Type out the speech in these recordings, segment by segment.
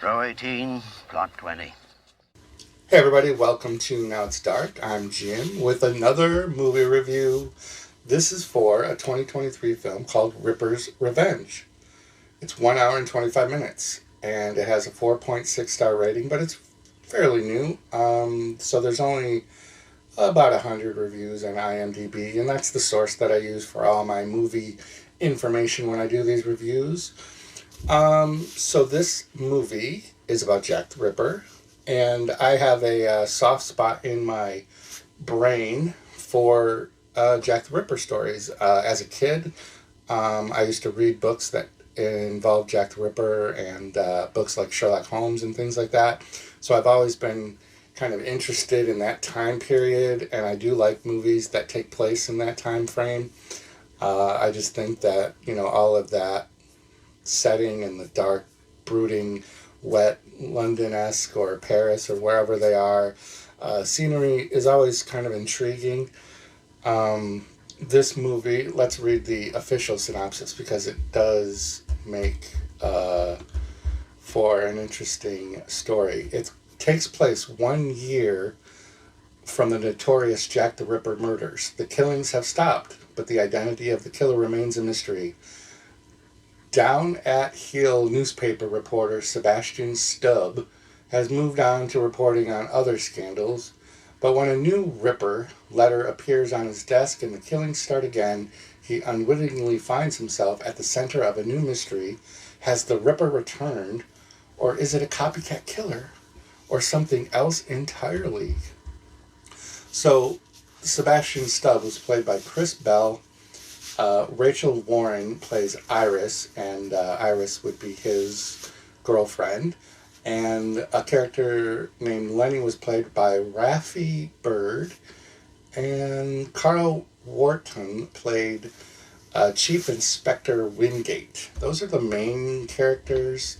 Row 18, plot 20. Hey everybody, welcome to Now It's Dark. I'm Jim with another movie review. This is for a 2023 film called Ripper's Revenge. It's 1 hour and 25 minutes, and it has a 4.6 star rating, but it's fairly new. So there's only about 100 reviews on IMDb, and that's the source that I use for all my movie information when I do these reviews. So this movie is about Jack the Ripper, and I have a soft spot in my brain for Jack the Ripper stories. As a kid, I used to read books that involved Jack the Ripper and books like Sherlock Holmes and things like that. So I've always been kind of interested in that time period, and I do like movies that take place in that time frame. I just think that, all of that setting and the dark, brooding, wet London-esque or Paris or wherever they are, scenery is always kind of intriguing. This movie, let's read the official synopsis because it does make for an interesting story. It takes place 1 year from the notorious Jack the Ripper murders. The killings have stopped, but the identity of the killer remains a mystery. Down-at-heel newspaper reporter Sebastian Stubb has moved on to reporting on other scandals, but when a new Ripper letter appears on his desk and the killings start again, he unwittingly finds himself at the center of a new mystery. Has the Ripper returned, or is it a copycat killer, or something else entirely? So, Sebastian Stubb was played by Chris Bell. Rachel Warren plays Iris, and Iris would be his girlfriend. And a character named Lenny was played by Raffi Bird. And Carl Wharton played Chief Inspector Wingate. Those are the main characters.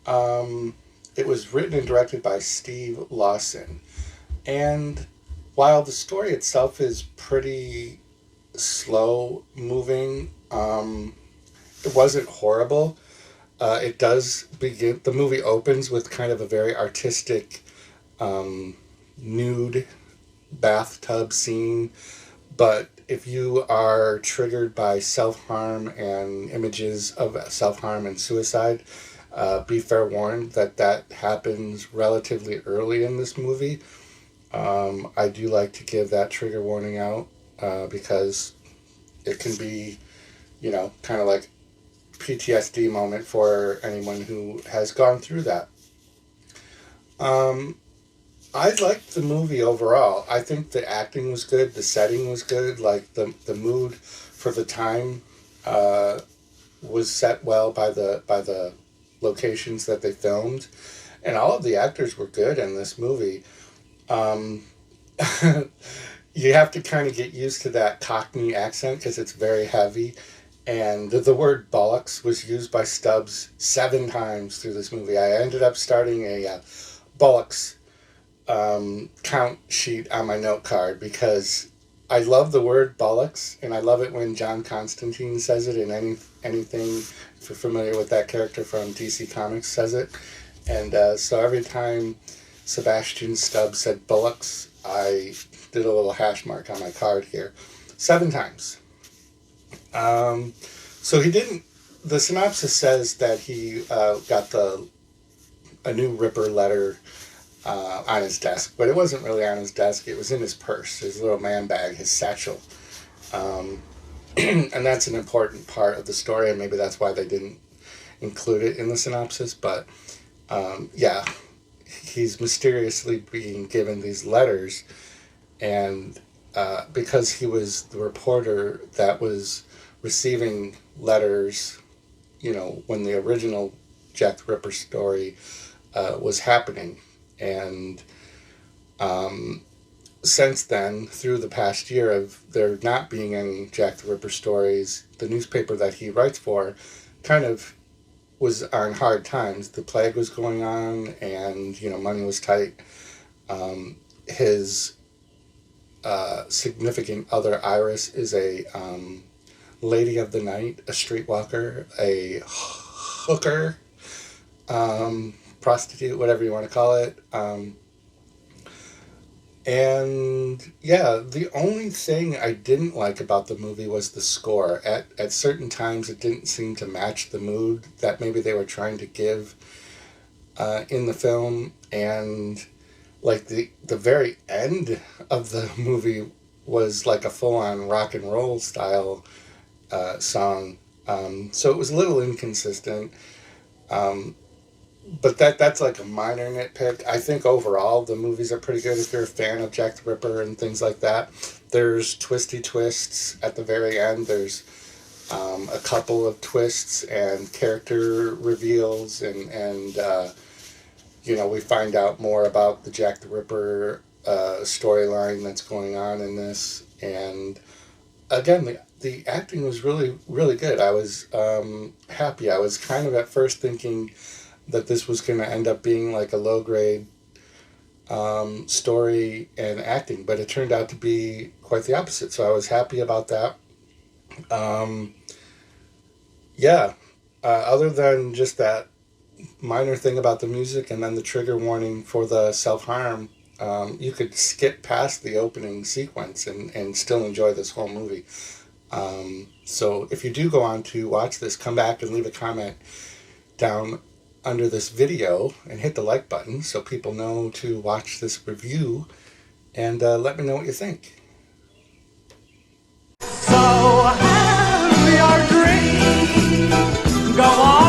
It was written and directed by Steve Lawson. And while the story itself is pretty slow moving, it wasn't horrible. It does begin, the movie opens with kind of a very artistic nude bathtub scene, but if you are triggered by self-harm and images of self-harm and suicide, be fair warned that happens relatively early in this movie. I do like to give that trigger warning out because it can be, kind of like PTSD moment for anyone who has gone through that. I liked the movie overall. I think the acting was good, the setting was good, like the mood for the time was set well by the locations that they filmed, and all of the actors were good in this movie. You have to kind of get used to that Cockney accent because it's very heavy. And the word bollocks was used by Stubbs 7 times through this movie. I ended up starting a bollocks count sheet on my note card because I love the word bollocks, and I love it when John Constantine says it in anything. If you're familiar with that character from DC Comics, says it. And so every time Sebastian Stubb said bullocks, I did a little hash mark on my card here. 7 times. So he didn't, the synopsis says that he got a new Ripper letter on his desk, but it wasn't really on his desk, it was in his purse, his little man bag, his satchel. And that's an important part of the story, and maybe that's why they didn't include it in the synopsis, but yeah, he's mysteriously being given these letters, and because he was the reporter that was receiving letters, when the original Jack the Ripper story was happening. And since then, through the past year of there not being any Jack the Ripper stories, the newspaper that he writes for kind of was on hard times. The plague was going on, and money was tight. His significant other, Iris, is a lady of the night, a streetwalker, a hooker, prostitute, whatever you want to call it. And yeah, the only thing I didn't like about the movie was the score. At certain times, it didn't seem to match the mood that maybe they were trying to give in the film. And like the very end of the movie was like a full-on rock and roll style song. So it was a little inconsistent. But that's like a minor nitpick. I think overall the movies are pretty good if you're a fan of Jack the Ripper and things like that. There's twisty twists at the very end. There's a couple of twists and character reveals, and we find out more about the Jack the Ripper storyline that's going on in this. And again, the acting was really, really good. I was happy. I was kind of at first thinking that this was going to end up being like a low-grade story and acting, but it turned out to be quite the opposite, so I was happy about that. Other than just that minor thing about the music and then the trigger warning for the self-harm, you could skip past the opening sequence and still enjoy this whole movie. So if you do go on to watch this, come back and leave a comment down under this video and hit the like button so people know to watch this review, and let me know what you think. So have your dream, go on.